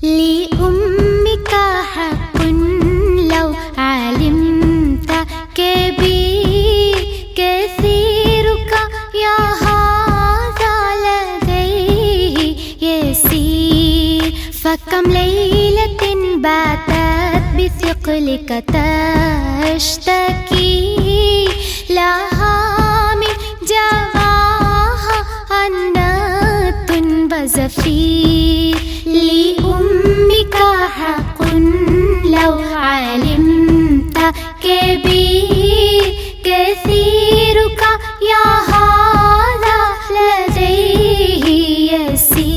لأمك حق لو علمت كبير كثيرك يا هذا لديه يسير. فكم ليلة باتت بثقلك تشتكي لها من جواها عنات وزفير. لأمك حق لو علمت كبير كثيرك يا هذا لديه يسير.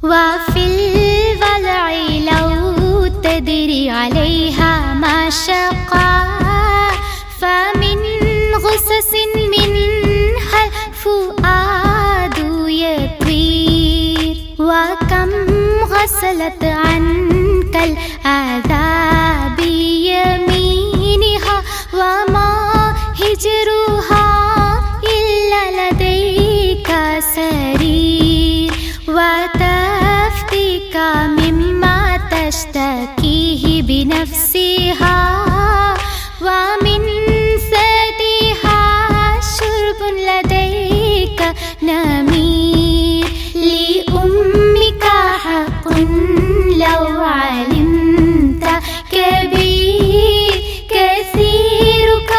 وفي الوضع لو تدري عليها مشقة فمن غصص منها الفؤاد يطير. وكم غسلت عنك الأذى بيمينها وما هجرها إلا لديك سرير. وتفتك مما تشتكيه بنفسها ومن ثديها شرب لديك نمير. لأمك حق لو علمت كبير كثيرك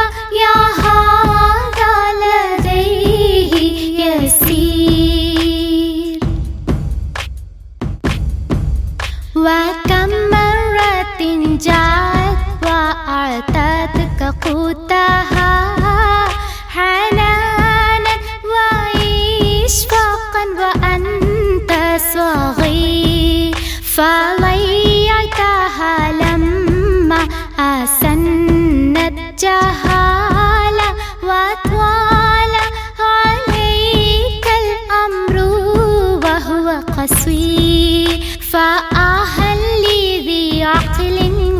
يا هذا لديه يسير. وكم مرة جاءت وأعطتك قوتها حنانا وإشفاقا وأنت صغير. فضيعتها لما أسنت جهالة وطال عليك الأمر وهو قصير. فأهل ذي عقل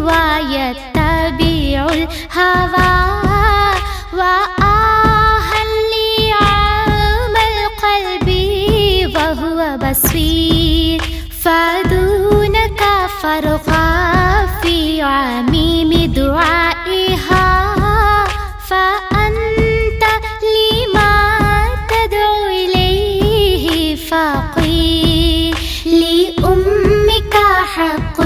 ويتبع الهوى وأهل عام القلب وهو بصير. فدونك فرغا في عميم دعائها فأنت لما تدعو إليه فقير. لأمك حق